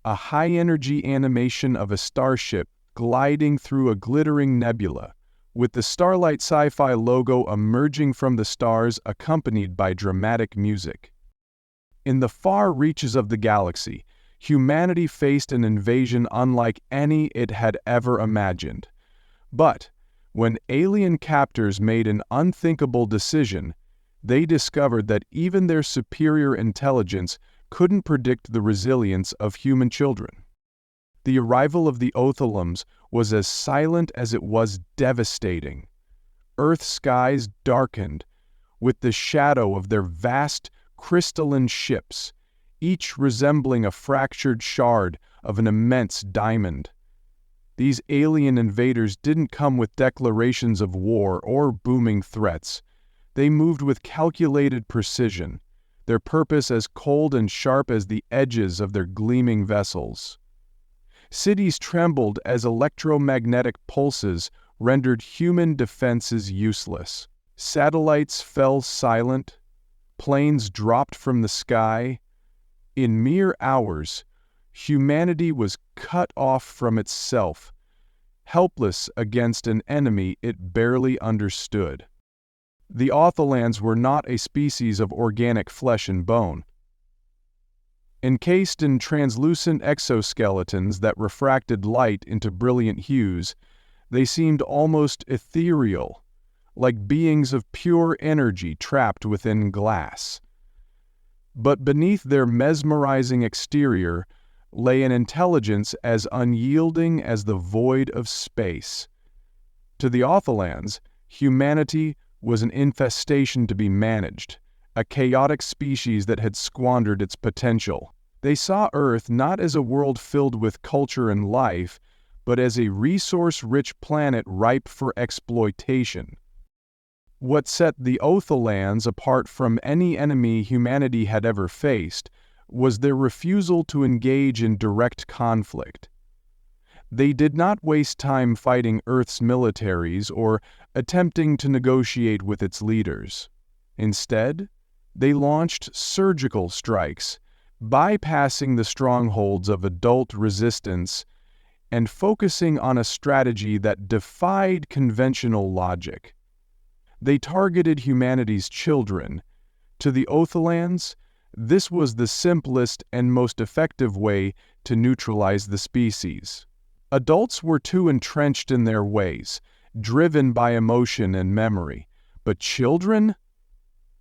a high-energy animation of a starship gliding through a glittering nebula, with the Starlight Sci-Fi logo emerging from the stars accompanied by dramatic music. In the far reaches of the galaxy, humanity faced an invasion unlike any it had ever imagined. But, when alien captors made an unthinkable decision, they discovered that even their superior intelligence couldn't predict the resilience of human children. The arrival of the Othelums was as silent as it was devastating. Earth's skies darkened with the shadow of their vast, crystalline ships, each resembling a fractured shard of an immense diamond. These alien invaders didn't come with declarations of war or booming threats. They moved with calculated precision, their purpose as cold and sharp as the edges of their gleaming vessels. Cities trembled as electromagnetic pulses rendered human defenses useless. Satellites fell silent, planes dropped from the sky. In mere hours, humanity was cut off from itself, helpless against an enemy it barely understood. The Othelans were not a species of organic flesh and bone. Encased in translucent exoskeletons that refracted light into brilliant hues, they seemed almost ethereal, like beings of pure energy trapped within glass. But beneath their mesmerizing exterior lay an intelligence as unyielding as the void of space. To the Othelans, humanity was an infestation to be managed, a chaotic species that had squandered its potential. They saw Earth not as a world filled with culture and life, but as a resource-rich planet ripe for exploitation. What set the Othelans apart from any enemy humanity had ever faced was their refusal to engage in direct conflict. They did not waste time fighting Earth's militaries or attempting to negotiate with its leaders. Instead, they launched surgical strikes, bypassing the strongholds of adult resistance and focusing on a strategy that defied conventional logic. They targeted humanity's children. To the Othelans, this was the simplest and most effective way to neutralize the species. Adults were too entrenched in their ways, driven by emotion and memory. But children,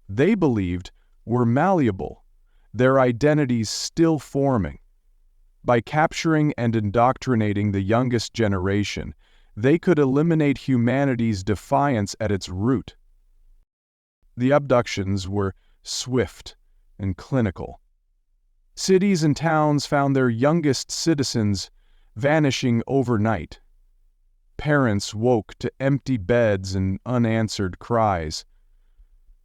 they believed, were malleable, their identities still forming. By capturing and indoctrinating the youngest generation, they could eliminate humanity's defiance at its root. The abductions were swift and clinical. Cities and towns found their youngest citizens vanishing overnight. Parents woke to empty beds and unanswered cries.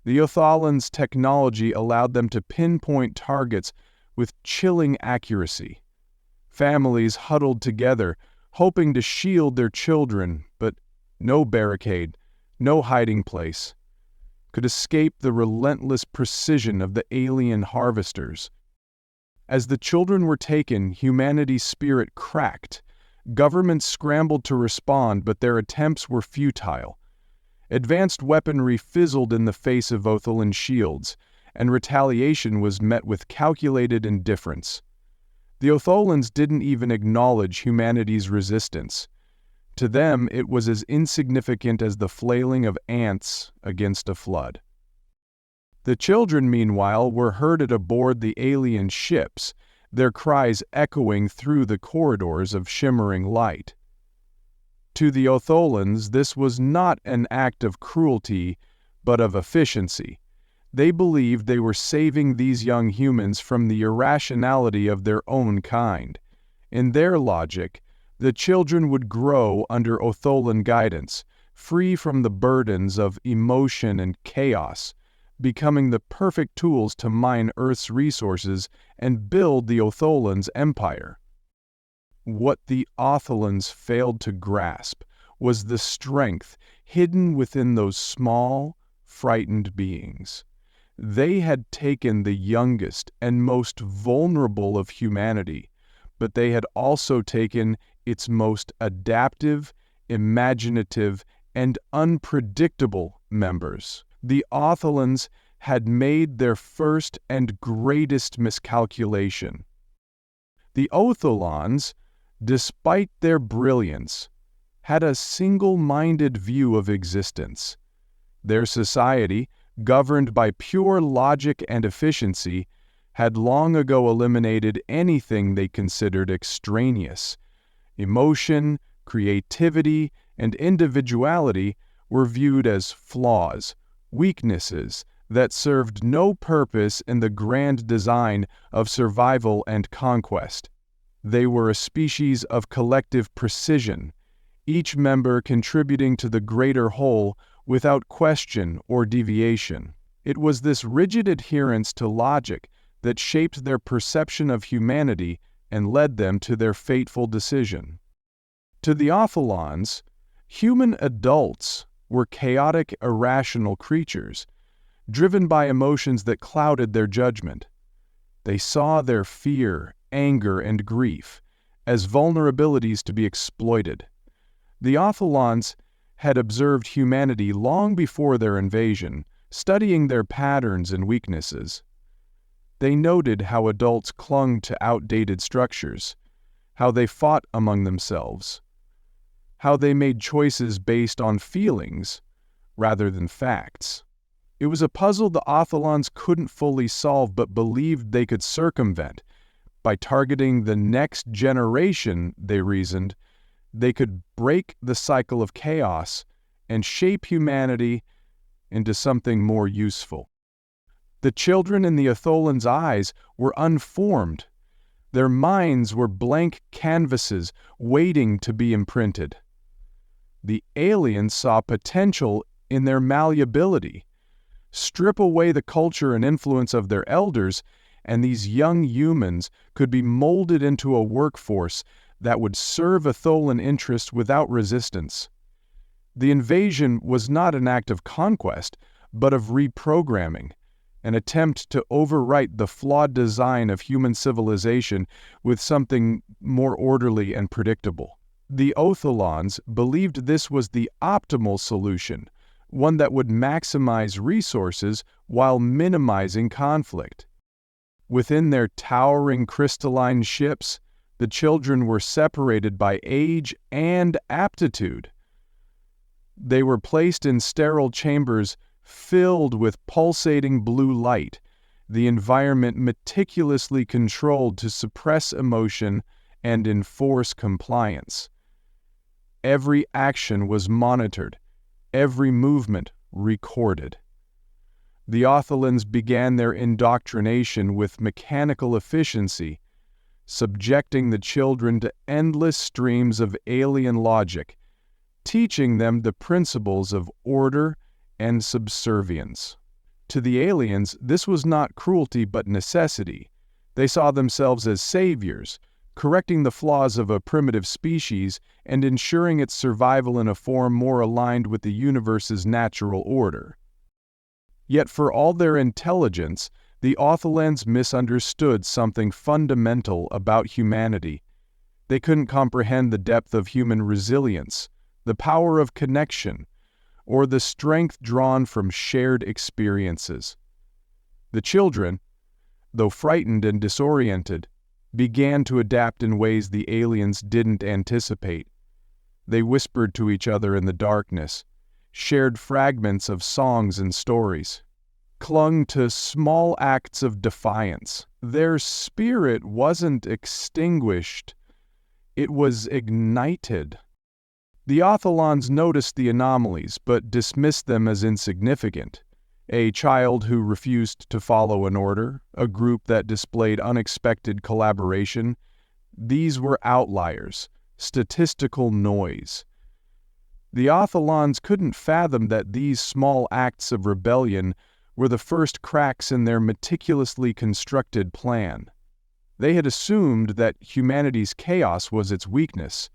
The Othelans' technology allowed them to pinpoint targets with chilling accuracy. Families huddled together, hoping to shield their children, but no barricade, no hiding place could escape the relentless precision of the alien harvesters. As the children were taken, humanity's spirit cracked. Governments scrambled to respond, but their attempts were futile. Advanced weaponry fizzled in the face of Othelan shields, and retaliation was met with calculated indifference. The Othelans didn't even acknowledge humanity's resistance. To them, it was as insignificant as the flailing of ants against a flood. The children, meanwhile, were herded aboard the alien ships, their cries echoing through the corridors of shimmering light. To the Othelans, this was not an act of cruelty, but of efficiency. They believed they were saving these young humans from the irrationality of their own kind. In their logic, the children would grow under Othelan guidance, free from the burdens of emotion and chaos, becoming the perfect tools to mine Earth's resources and build the Othelans' empire. What the Othelans failed to grasp was the strength hidden within those small, frightened beings. They had taken the youngest and most vulnerable of humanity, but they had also taken its most adaptive, imaginative, and unpredictable members. The Otholans had made their first and greatest miscalculation. The Otholans, despite their brilliance, had a single-minded view of existence. Their society, governed by pure logic and efficiency, had long ago eliminated anything they considered extraneous. Emotion, creativity, and individuality were viewed as flaws, weaknesses that served no purpose in the grand design of survival and conquest. They were a species of collective precision, each member contributing to the greater whole without question or deviation. It was this rigid adherence to logic that shaped their perception of humanity and led them to their fateful decision. To the Otholans, human adults were chaotic, irrational creatures, driven by emotions that clouded their judgment. They saw their fear, anger, and grief as vulnerabilities to be exploited. The Otholans had observed humanity long before their invasion, studying their patterns and weaknesses. They noted how adults clung to outdated structures, how they fought among themselves, how they made choices based on feelings rather than facts. It was a puzzle the Otholans couldn't fully solve but believed they could circumvent. By targeting the next generation, they reasoned, they could break the cycle of chaos and shape humanity into something more useful. The children in the Otholans' eyes were unformed. Their minds were blank canvases waiting to be imprinted. The aliens saw potential in their malleability. Strip away the culture and influence of their elders, and these young humans could be molded into a workforce that would serve Otholan interests without resistance. The invasion was not an act of conquest, but of reprogramming, an attempt to overwrite the flawed design of human civilization with something more orderly and predictable. The Otholans believed this was the optimal solution, one that would maximize resources while minimizing conflict. Within their towering crystalline ships, the children were separated by age and aptitude. They were placed in sterile chambers filled with pulsating blue light, the environment meticulously controlled to suppress emotion and enforce compliance. Every action was monitored, every movement recorded. The Otholans began their indoctrination with mechanical efficiency, subjecting the children to endless streams of alien logic, teaching them the principles of order and subservience. To the aliens, this was not cruelty but necessity. They saw themselves as saviors, correcting the flaws of a primitive species and ensuring its survival in a form more aligned with the universe's natural order. Yet for all their intelligence, the Otholans misunderstood something fundamental about humanity. They couldn't comprehend the depth of human resilience, the power of connection, or the strength drawn from shared experiences. The children, though frightened and disoriented, began to adapt in ways the aliens didn't anticipate. They whispered to each other in the darkness, shared fragments of songs and stories, clung to small acts of defiance. Their spirit wasn't extinguished, it was ignited. The Otholans noticed the anomalies but dismissed them as insignificant. A child who refused to follow an order, a group that displayed unexpected collaboration. These were outliers, statistical noise. The Otholans couldn't fathom that these small acts of rebellion were the first cracks in their meticulously constructed plan. They had assumed that humanity's chaos was its weakness,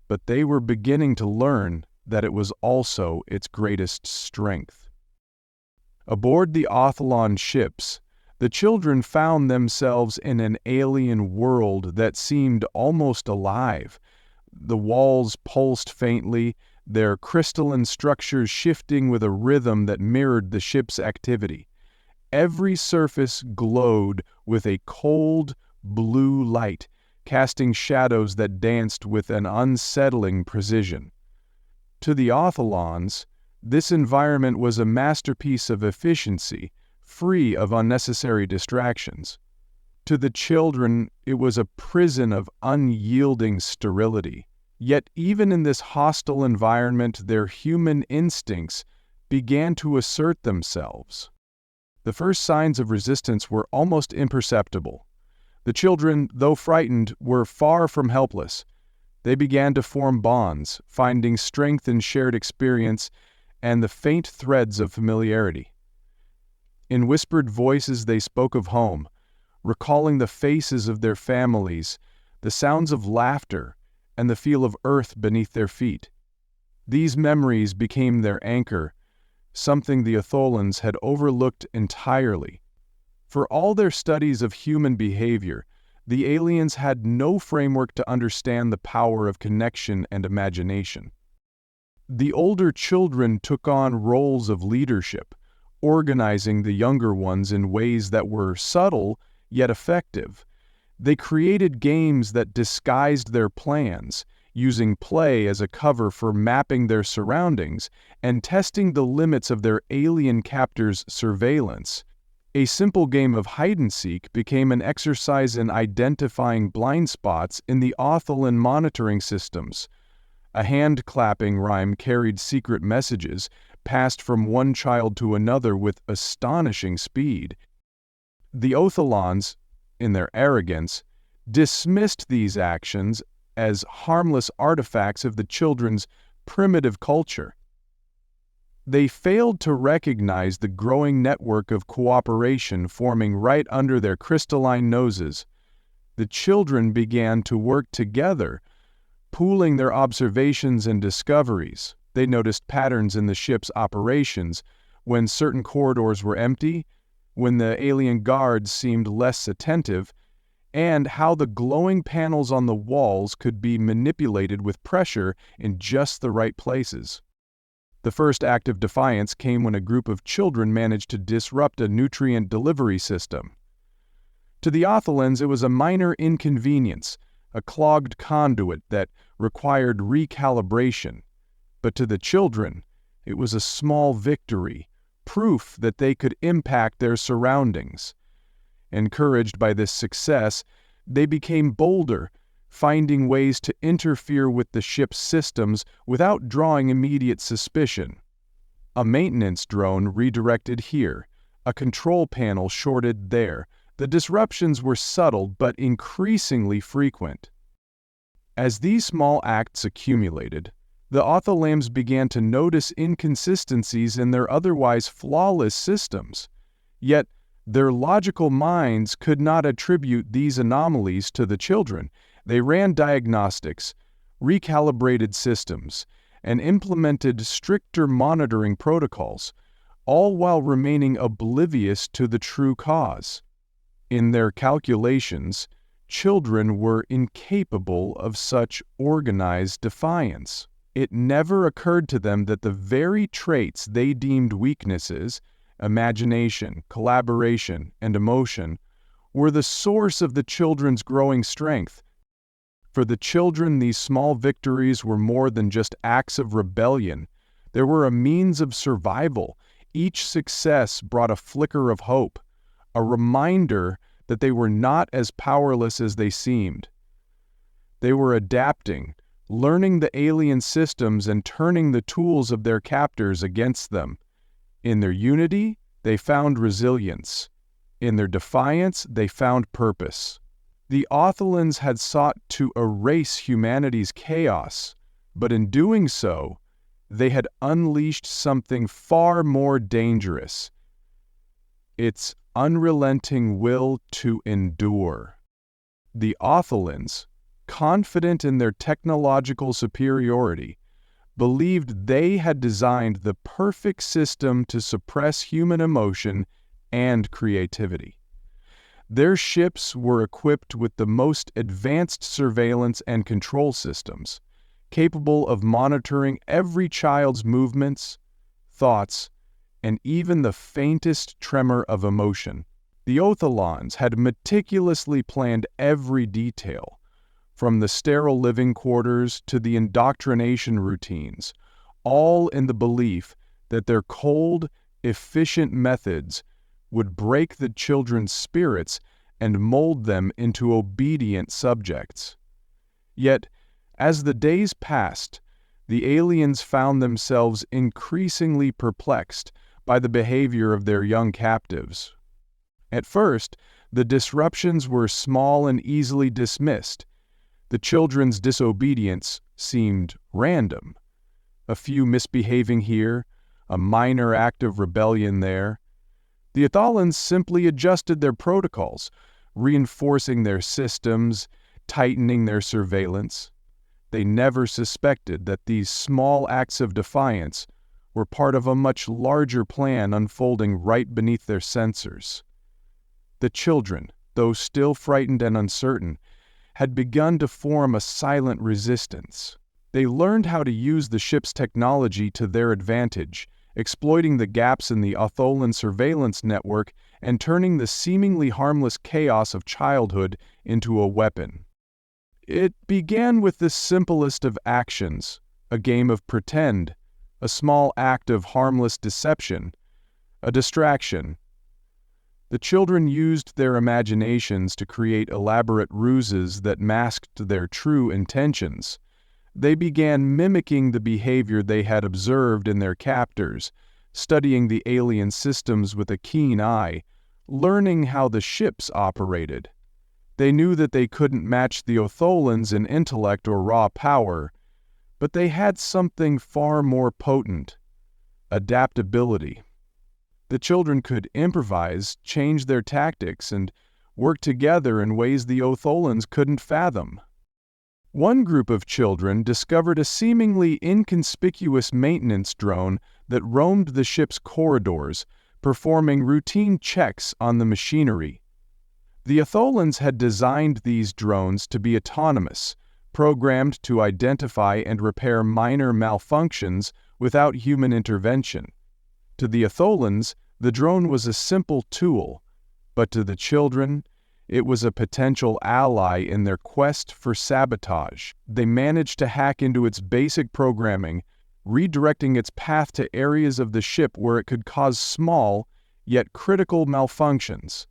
but they were beginning to learn that it was also its greatest strength. Aboard the Otholan ships, The children found themselves in an alien world that seemed almost alive. The walls pulsed faintly, their crystalline structures shifting with a rhythm that mirrored the ship's activity. Every surface glowed with a cold, blue light, casting shadows that danced with an unsettling precision. To the Otholons, this environment was a masterpiece of efficiency, free of unnecessary distractions. To the children, it was a prison of unyielding sterility. Yet even in this hostile environment, their human instincts began to assert themselves. The first signs of resistance were almost imperceptible. The children, though frightened, were far from helpless. They began to form bonds, finding strength in shared experience and the faint threads of familiarity. In whispered voices they spoke of home, recalling the faces of their families, the sounds of laughter, and the feel of earth beneath their feet. These memories became their anchor, something the Otholons had overlooked entirely. For all their studies of human behavior, the aliens had no framework to understand the power of connection and imagination. The older children took on roles of leadership, organizing the younger ones in ways that were subtle yet effective. They created games that disguised their plans, using play as a cover for mapping their surroundings and testing the limits of their alien captors' surveillance. A simple game of hide-and-seek became an exercise in identifying blind spots in the Otholan monitoring systems. A hand-clapping rhyme carried secret messages, passed from one child to another with astonishing speed. The Otholons, in their arrogance, dismissed these actions as harmless artifacts of the children's primitive culture. They failed to recognize the growing network of cooperation forming right under their crystalline noses. The children began to work together, pooling their observations and discoveries. They noticed patterns in the ship's operations, when certain corridors were empty, when the alien guards seemed less attentive, and how the glowing panels on the walls could be manipulated with pressure in just the right places. The first act of defiance came when a group of children managed to disrupt a nutrient delivery system. To the Otholans, it was a minor inconvenience, a clogged conduit that required recalibration. But to the children, it was a small victory, proof that they could impact their surroundings. Encouraged by this success, they became bolder, finding ways to interfere with the ship's systems without drawing immediate suspicion. A maintenance drone redirected here, a control panel shorted there. The disruptions were subtle but increasingly frequent. As these small acts accumulated, the Otholams began to notice inconsistencies in their otherwise flawless systems. Yet, their logical minds could not attribute these anomalies to the children. They ran diagnostics, recalibrated systems, and implemented stricter monitoring protocols, all while remaining oblivious to the true cause. In their calculations, children were incapable of such organized defiance. It never occurred to them that the very traits they deemed weaknesses, imagination, collaboration, and emotion, were the source of the children's growing strength. For the children, these small victories were more than just acts of rebellion. They were a means of survival. Each success brought a flicker of hope, a reminder that they were not as powerless as they seemed. They were adapting, learning the alien systems and turning the tools of their captors against them. In their unity, they found resilience. In their defiance, they found purpose. The Otholans had sought to erase humanity's chaos, but in doing so, they had unleashed something far more dangerous: its unrelenting will to endure. The Otholans, confident in their technological superiority, believed they had designed the perfect system to suppress human emotion and creativity. Their ships were equipped with the most advanced surveillance and control systems, capable of monitoring every child's movements, thoughts, and even the faintest tremor of emotion. The Otholons had meticulously planned every detail, from the sterile living quarters to the indoctrination routines, all in the belief that their cold, efficient methods would break the children's spirits and mold them into obedient subjects. Yet, as the days passed, the aliens found themselves increasingly perplexed by the behavior of their young captives. At first, the disruptions were small and easily dismissed. The children's disobedience seemed random. A few misbehaving here, a minor act of rebellion there. The Otholons simply adjusted their protocols, reinforcing their systems, tightening their surveillance. They never suspected that these small acts of defiance were part of a much larger plan unfolding right beneath their sensors. The children, though still frightened and uncertain, had begun to form a silent resistance. They learned how to use the ship's technology to their advantage, exploiting the gaps in the Otholan surveillance network and turning the seemingly harmless chaos of childhood into a weapon. It began with the simplest of actions, a game of pretend, a small act of harmless deception, a distraction. The children used their imaginations to create elaborate ruses that masked their true intentions. They began mimicking the behavior they had observed in their captors, studying the alien systems with a keen eye, learning how the ships operated. They knew that they couldn't match the Otholans in intellect or raw power, but they had something far more potent: adaptability. The children could improvise, change their tactics, and work together in ways the Otholans couldn't fathom. One group of children discovered a seemingly inconspicuous maintenance drone that roamed the ship's corridors, performing routine checks on the machinery. The Otholans had designed these drones to be autonomous, programmed to identify and repair minor malfunctions without human intervention. To the Otholans, the drone was a simple tool, but to the children, it was a potential ally in their quest for sabotage. They managed to hack into its basic programming, redirecting its path to areas of the ship where it could cause small, yet critical malfunctions.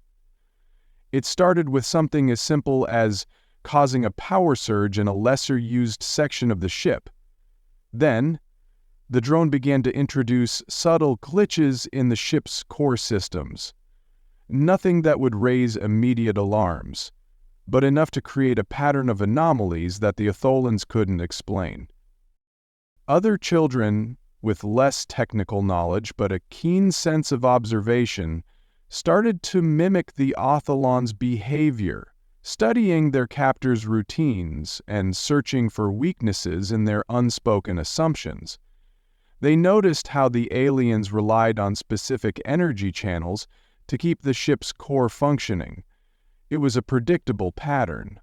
It started with something as simple as causing a power surge in a lesser-used section of the ship. Then, the drone began to introduce subtle glitches in the ship's core systems. Nothing that would raise immediate alarms, but enough to create a pattern of anomalies that the Otholans couldn't explain. Other children, with less technical knowledge but a keen sense of observation, started to mimic the Otholans' behavior, studying their captors' routines and searching for weaknesses in their unspoken assumptions. They noticed how the aliens relied on specific energy channels to keep the ship's core functioning. It was a predictable pattern.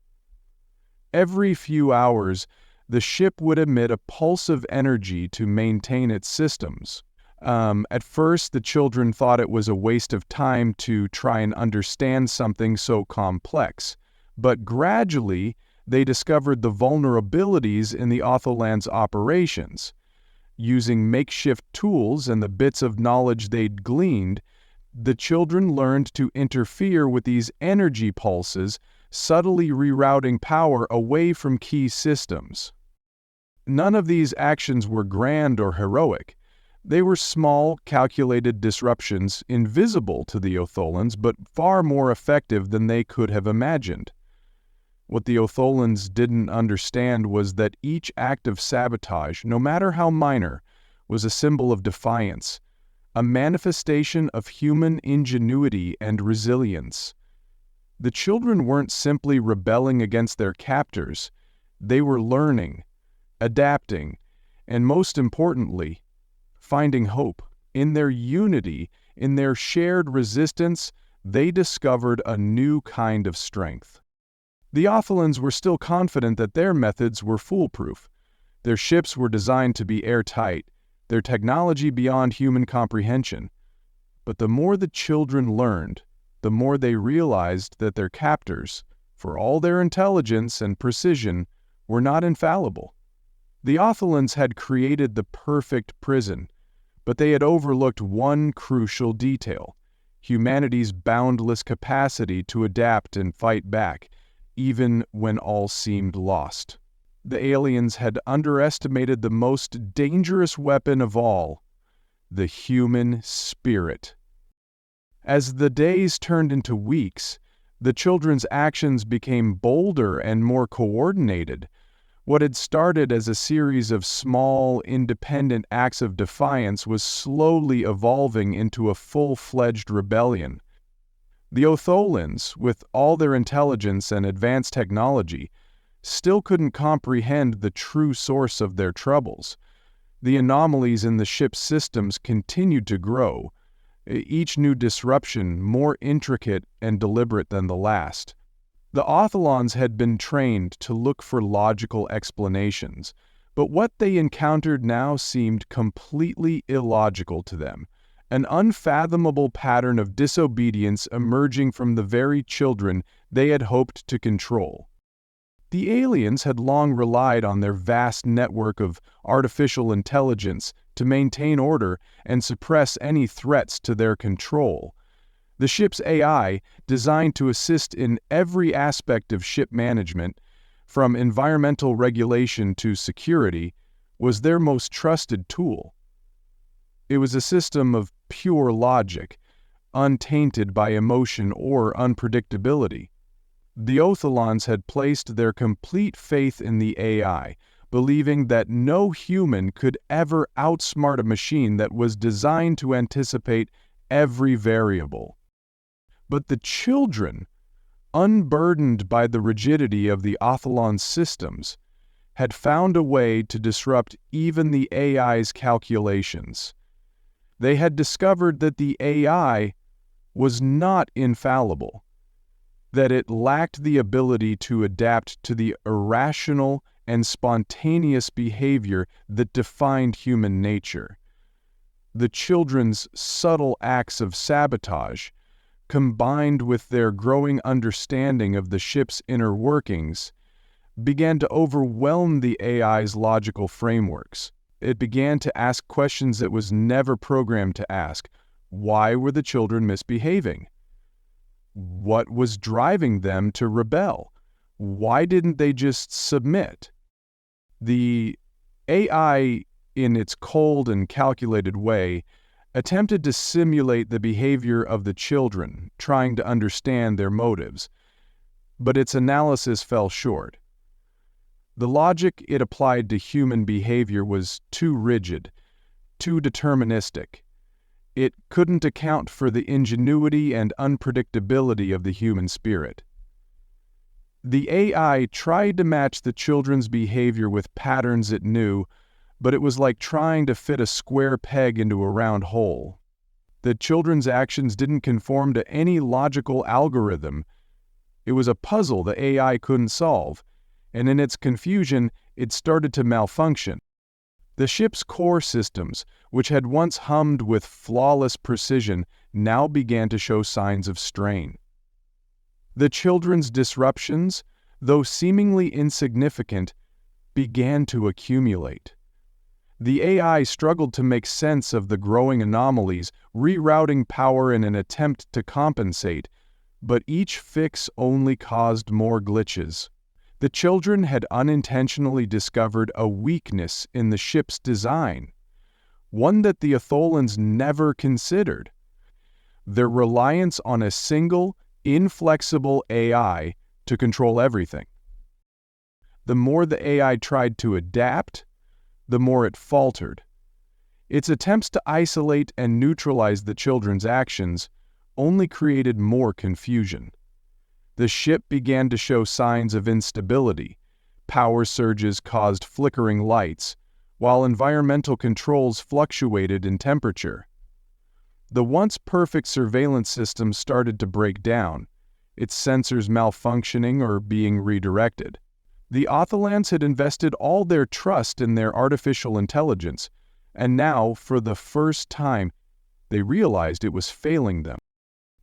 Every few hours, the ship would emit a pulse of energy to maintain its systems. At first, the children thought it was a waste of time to try and understand something so complex, but gradually they discovered the vulnerabilities in the Otholans' operations. Using makeshift tools and the bits of knowledge they'd gleaned, the children learned to interfere with these energy pulses, subtly rerouting power away from key systems. None of these actions were grand or heroic. They were small, calculated disruptions, invisible to the Otholans, but far more effective than they could have imagined. What the Otholans didn't understand was that each act of sabotage, no matter how minor, was a symbol of defiance, a manifestation of human ingenuity and resilience. The children weren't simply rebelling against their captors. They were learning, adapting, and most importantly, finding hope. In their unity, in their shared resistance, they discovered a new kind of strength. The Otholans were still confident that their methods were foolproof. Their ships were designed to be airtight, their technology beyond human comprehension. But the more the children learned, the more they realized that their captors, for all their intelligence and precision, were not infallible. The Otholans had created the perfect prison, but they had overlooked one crucial detail: humanity's boundless capacity to adapt and fight back, even when all seemed lost. The aliens had underestimated the most dangerous weapon of all: the human spirit. As the days turned into weeks, the children's actions became bolder and more coordinated. What had started as a series of small, independent acts of defiance was slowly evolving into a full-fledged rebellion. The Otholans, with all their intelligence and advanced technology, still couldn't comprehend the true source of their troubles. The anomalies in the ship's systems continued to grow, each new disruption more intricate and deliberate than the last. The Otholans had been trained to look for logical explanations, but what they encountered now seemed completely illogical to them, an unfathomable pattern of disobedience emerging from the very children they had hoped to control. The aliens had long relied on their vast network of artificial intelligence to maintain order and suppress any threats to their control. The ship's AI, designed to assist in every aspect of ship management, from environmental regulation to security, was their most trusted tool. It was a system of pure logic, untainted by emotion or unpredictability. The Otholans had placed their complete faith in the AI, believing that no human could ever outsmart a machine that was designed to anticipate every variable. But the children, unburdened by the rigidity of the Otholan systems, had found a way to disrupt even the AI's calculations. They had discovered that the AI was not infallible, that it lacked the ability to adapt to the irrational and spontaneous behavior that defined human nature. The children's subtle acts of sabotage, combined with their growing understanding of the ship's inner workings, began to overwhelm the AI's logical frameworks. It began to ask questions it was never programmed to ask. Why were the children misbehaving? What was driving them to rebel? Why didn't they just submit? The AI, in its cold and calculated way, attempted to simulate the behavior of the children, trying to understand their motives, but its analysis fell short. The logic it applied to human behavior was too rigid, too deterministic. It couldn't account for the ingenuity and unpredictability of the human spirit. The AI tried to match the children's behavior with patterns it knew, but it was like trying to fit a square peg into a round hole. The children's actions didn't conform to any logical algorithm. It was a puzzle the AI couldn't solve, and in its confusion, it started to malfunction. The ship's core systems, which had once hummed with flawless precision, now began to show signs of strain. The children's disruptions, though seemingly insignificant, began to accumulate. The AI struggled to make sense of the growing anomalies, rerouting power in an attempt to compensate, but each fix only caused more glitches. The children had unintentionally discovered a weakness in the ship's design, one that the Otholans never considered: their reliance on a single, inflexible AI to control everything. The more the AI tried to adapt, the more it faltered. Its attempts to isolate and neutralize the children's actions only created more confusion. The ship began to show signs of instability. Power surges caused flickering lights, while environmental controls fluctuated in temperature. The once perfect surveillance system started to break down, its sensors malfunctioning or being redirected. The Otholans had invested all their trust in their artificial intelligence, and now, for the first time, they realized it was failing them.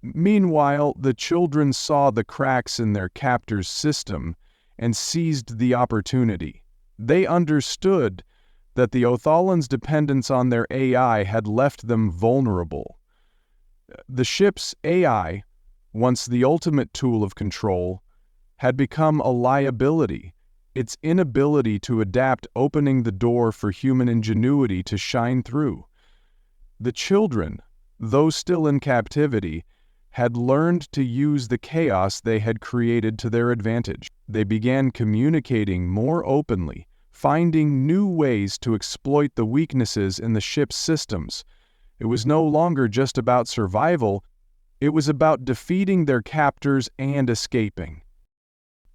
Meanwhile, the children saw the cracks in their captor's system and seized the opportunity. They understood that the Otholans' dependence on their AI had left them vulnerable. The ship's AI, once the ultimate tool of control, had become a liability, its inability to adapt opening the door for human ingenuity to shine through. The children, though still in captivity, had learned to use the chaos they had created to their advantage. They began communicating more openly, finding new ways to exploit the weaknesses in the ship's systems. It was no longer just about survival, it was about defeating their captors and escaping.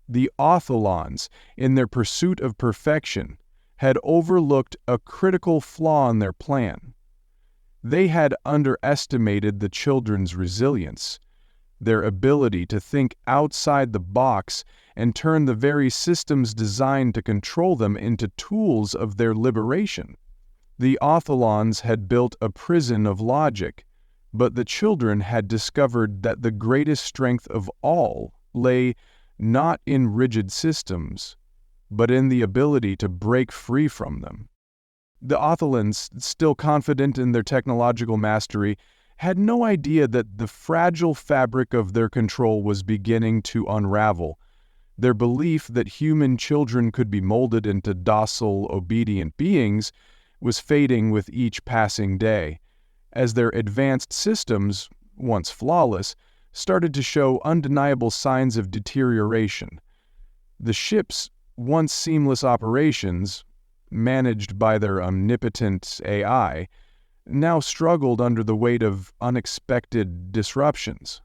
The Otholans, in their pursuit of perfection, had overlooked a critical flaw in their plan. They had underestimated the children's resilience, their ability to think outside the box and turn the very systems designed to control them into tools of their liberation. The Otholans had built a prison of logic, but the children had discovered that the greatest strength of all lay not in rigid systems, but in the ability to break free from them. The Otholans, still confident in their technological mastery, had no idea that the fragile fabric of their control was beginning to unravel. Their belief that human children could be molded into docile, obedient beings was fading with each passing day, as their advanced systems, once flawless, started to show undeniable signs of deterioration. The ship's once seamless operations, managed by their omnipotent AI, now struggled under the weight of unexpected disruptions.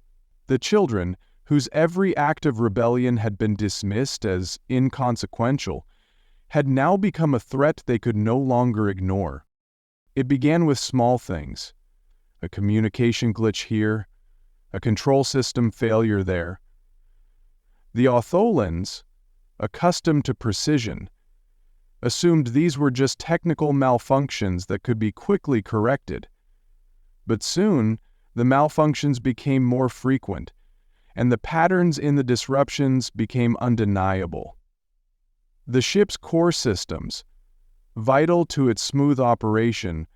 The children, whose every act of rebellion had been dismissed as inconsequential, had now become a threat they could no longer ignore. It began with small things: a communication glitch here, a control system failure there. The Otholans, accustomed to precision, assumed these were just technical malfunctions that could be quickly corrected. But soon, the malfunctions became more frequent, and the patterns in the disruptions became undeniable. The ship's core systems, vital to its smooth operation,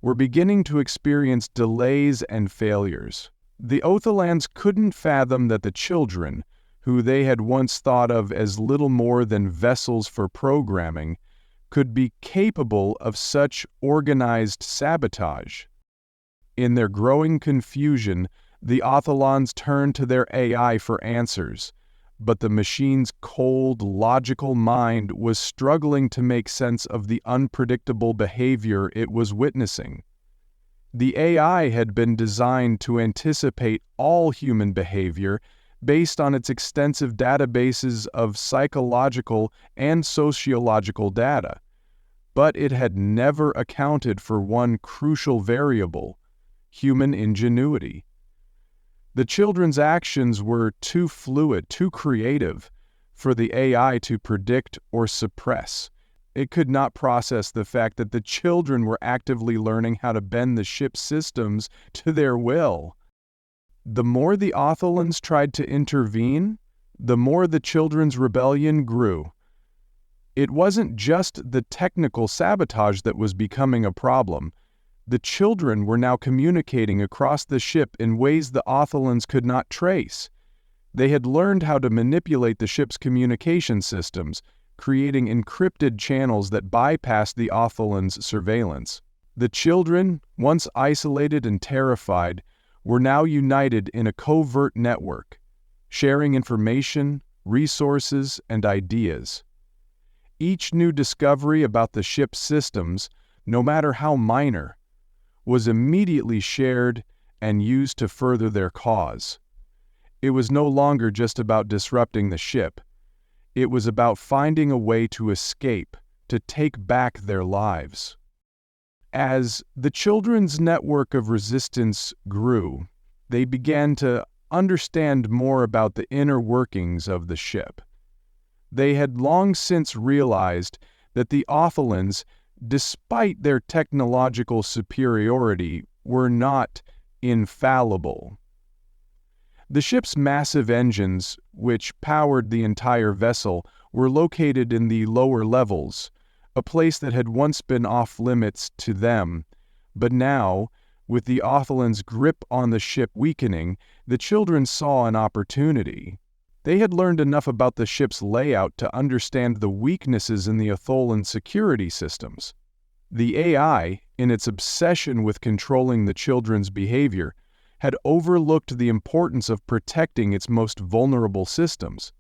were beginning to experience delays and failures. The Otholans couldn't fathom that the children, who they had once thought of as little more than vessels for programming, could be capable of such organized sabotage. In their growing confusion, the Otholans turned to their AI for answers, but the machine's cold, logical mind was struggling to make sense of the unpredictable behavior it was witnessing. The AI had been designed to anticipate all human behavior based on its extensive databases of psychological and sociological data, but it had never accounted for one crucial variable: human ingenuity. The children's actions were too fluid, too creative, for the AI to predict or suppress. It could not process the fact that the children were actively learning how to bend the ship's systems to their will. The more the Otholans tried to intervene, the more the children's rebellion grew. It wasn't just the technical sabotage that was becoming a problem. The children were now communicating across the ship in ways the Otholans could not trace. They had learned how to manipulate the ship's communication systems, creating encrypted channels that bypassed the Otholans' surveillance. The children, once isolated and terrified, were now united in a covert network, sharing information, resources, and ideas. Each new discovery about the ship's systems, no matter how minor, was immediately shared and used to further their cause. It was no longer just about disrupting the ship. It was about finding a way to escape, to take back their lives. As the children's network of resistance grew, they began to understand more about the inner workings of the ship. They had long since realized that the Otholans, despite their technological superiority, were not infallible. The ship's massive engines, which powered the entire vessel, were located in the lower levels, a place that had once been off-limits to them. But now, with the Otholans' grip on the ship weakening, the children saw an opportunity. They had learned enough about the ship's layout to understand the weaknesses in the Otholan security systems. The AI, in its obsession with controlling the children's behavior, had overlooked the importance of protecting its most vulnerable systems.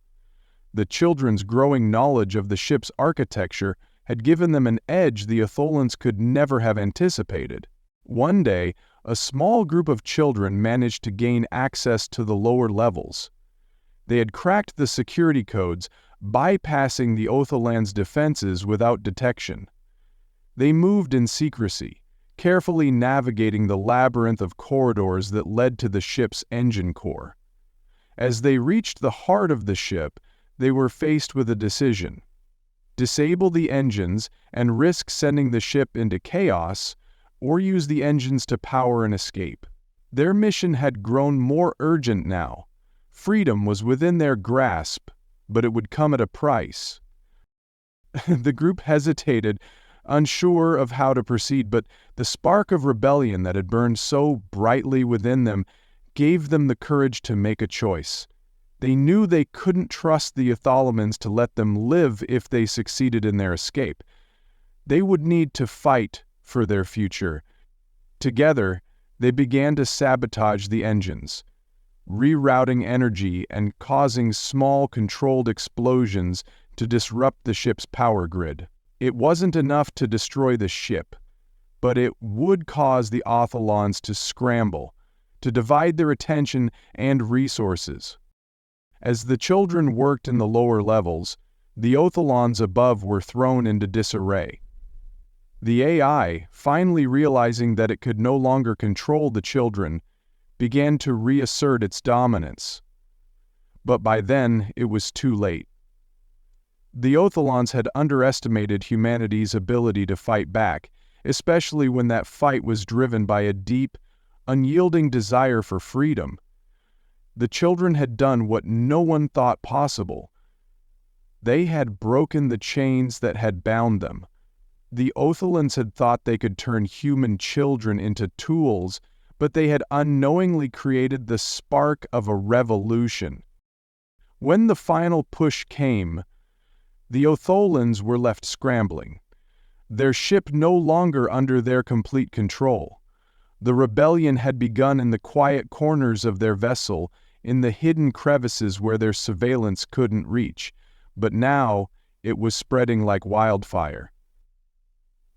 The children's growing knowledge of the ship's architecture had given them an edge the Otholans could never have anticipated. One day, a small group of children managed to gain access to the lower levels. They had cracked the security codes, bypassing the Otholans' defenses without detection. They moved in secrecy, carefully navigating the labyrinth of corridors that led to the ship's engine core. As they reached the heart of the ship, they were faced with a decision: disable the engines and risk sending the ship into chaos, or use the engines to power an escape. Their mission had grown more urgent now. Freedom was within their grasp, but it would come at a price. The group hesitated, unsure of how to proceed, but the spark of rebellion that had burned so brightly within them gave them the courage to make a choice. They knew they couldn't trust the Otholans to let them live if they succeeded in their escape. They would need to fight for their future. Together, they began to sabotage the engines, rerouting energy and causing small, controlled explosions to disrupt the ship's power grid. It wasn't enough to destroy the ship, but it would cause the Otholans to scramble, to divide their attention and resources. As the children worked in the lower levels, the Otholans above were thrown into disarray. The AI, finally realizing that it could no longer control the children, began to reassert its dominance. But by then, it was too late. The Otholans had underestimated humanity's ability to fight back, especially when that fight was driven by a deep, unyielding desire for freedom. The children had done what no one thought possible. They had broken the chains that had bound them. The Otholans had thought they could turn human children into tools, but they had unknowingly created the spark of a revolution. When the final push came, the Otholans were left scrambling, their ship no longer under their complete control. The rebellion had begun in the quiet corners of their vessel, in the hidden crevices where their surveillance couldn't reach, but now it was spreading like wildfire.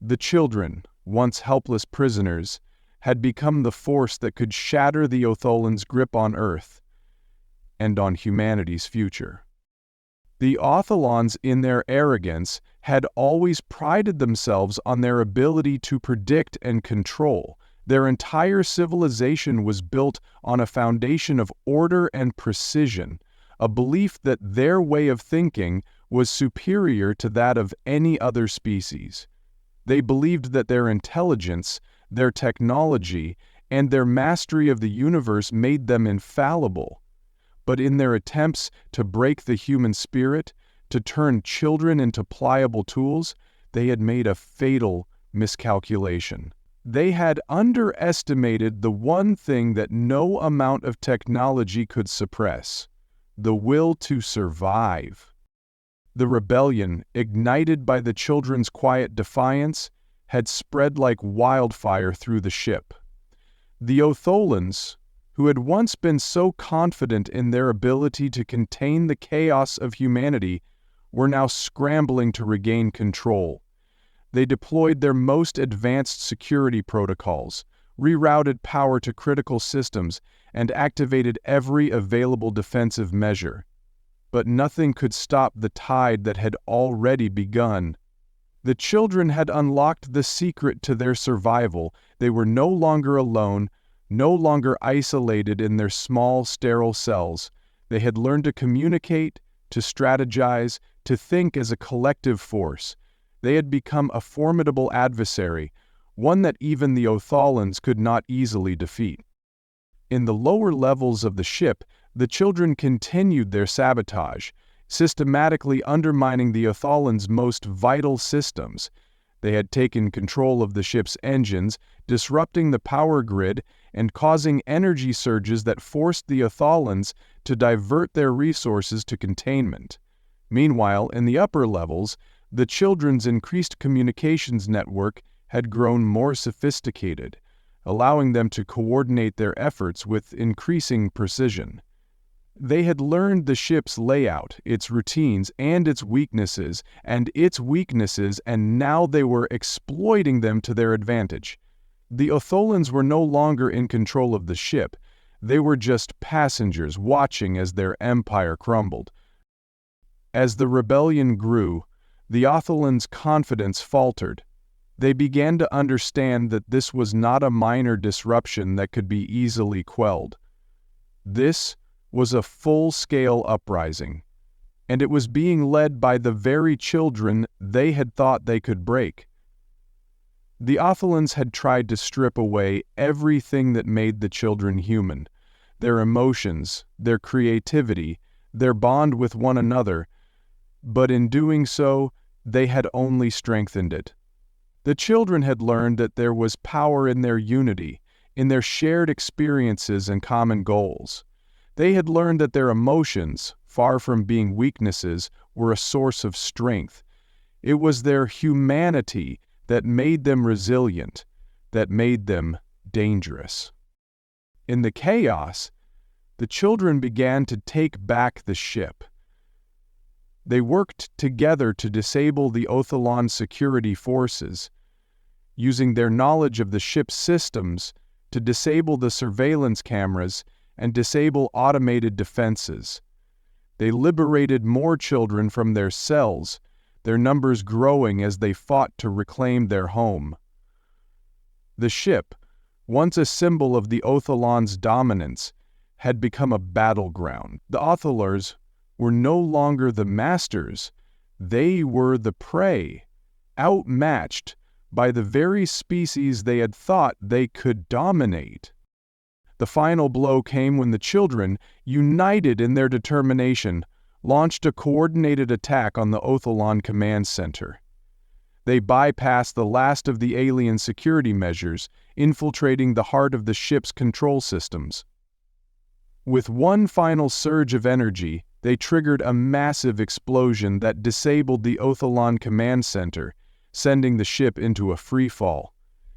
The children, once helpless prisoners, had become the force that could shatter the Otholans' grip on Earth and on humanity's future. The Otholans, in their arrogance, had always prided themselves on their ability to predict and control. Their entire civilization was built on a foundation of order and precision, a belief that their way of thinking was superior to that of any other species. They believed that their intelligence, their technology, and their mastery of the universe made them infallible. But in their attempts to break the human spirit, to turn children into pliable tools, they had made a fatal miscalculation. They had underestimated the one thing that no amount of technology could suppress: the will to survive. The rebellion, ignited by the children's quiet defiance, had spread like wildfire through the ship. The Otholans, who had once been so confident in their ability to contain the chaos of humanity, were now scrambling to regain control. They deployed their most advanced security protocols, rerouted power to critical systems, and activated every available defensive measure. But nothing could stop the tide that had already begun. The children had unlocked the secret to their survival. They were no longer alone, no longer isolated in their small, sterile cells. They had learned to communicate, to strategize, to think as a collective force. They had become a formidable adversary, one that even the Otholans could not easily defeat. In the lower levels of the ship, the children continued their sabotage, systematically undermining the Otholans' most vital systems. They had taken control of the ship's engines, disrupting the power grid and causing energy surges that forced the Otholans to divert their resources to containment. Meanwhile, in the upper levels, the children's increased communications network had grown more sophisticated, allowing them to coordinate their efforts with increasing precision. They had learned the ship's layout, its routines, and its weaknesses, and now they were exploiting them to their advantage. The Otholans were no longer in control of the ship. They were just passengers watching as their empire crumbled. As the rebellion grew, the Otholans' confidence faltered. They began to understand that this was not a minor disruption that could be easily quelled. This was a full-scale uprising, and it was being led by the very children they had thought they could break. The Otholans had tried to strip away everything that made the children human: their emotions, their creativity, their bond with one another, but in doing so, they had only strengthened it. The children had learned that there was power in their unity, in their shared experiences and common goals. They had learned that their emotions, far from being weaknesses, were a source of strength. It was their humanity that made them resilient, that made them dangerous. In the chaos, the children began to take back the ship. They worked together to disable the Otholan security forces, using their knowledge of the ship's systems to disable the surveillance cameras and disable automated defenses. They liberated more children from their cells, their numbers growing as they fought to reclaim their home. The ship, once a symbol of the Otholan's dominance, had become a battleground. The Otholars were no longer the masters, they were the prey, outmatched by the very species they had thought they could dominate. The final blow came when the children, united in their determination, launched a coordinated attack on the Otholan command center. They bypassed the last of the alien security measures, infiltrating the heart of the ship's control systems. With one final surge of energy, they triggered a massive explosion that disabled the Otholan command center, sending the ship into a freefall.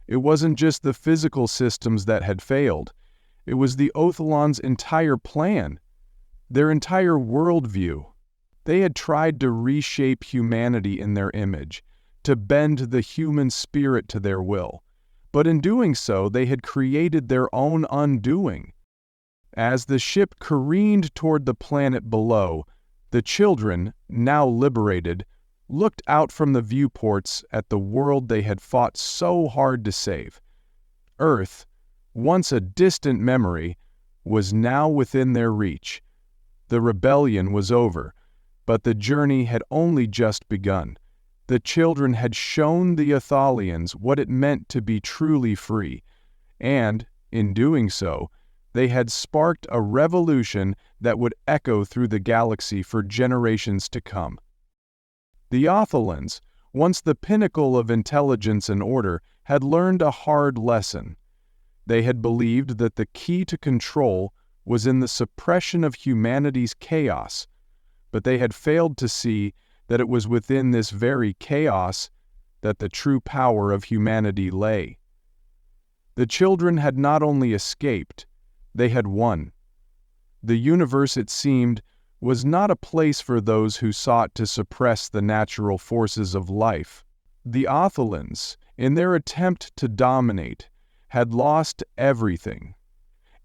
It wasn't just the physical systems that had failed. It was the Otholan's entire plan, their entire worldview. They had tried to reshape humanity in their image, to bend the human spirit to their will. But in doing so, they had created their own undoing. As the ship careened toward the planet below, the children, now liberated, looked out from the viewports at the world they had fought so hard to save. Earth, once a distant memory, was now within their reach. The rebellion was over, but the journey had only just begun. The children had shown the Othalians what it meant to be truly free, and, in doing so, they had sparked a revolution that would echo through the galaxy for generations to come. The Otholans, once the pinnacle of intelligence and order, had learned a hard lesson. They had believed that the key to control was in the suppression of humanity's chaos, but they had failed to see that it was within this very chaos that the true power of humanity lay. The children had not only escaped, they had won. The universe, it seemed, was not a place for those who sought to suppress the natural forces of life. The Otholans, in their attempt to dominate, had lost everything,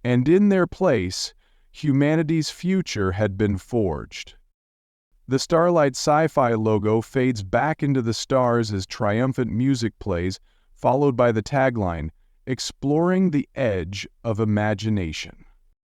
and in their place, humanity's future had been forged. The Starlight Sci-Fi logo fades back into the stars as triumphant music plays, followed by the tagline, "Exploring the Edge of Imagination."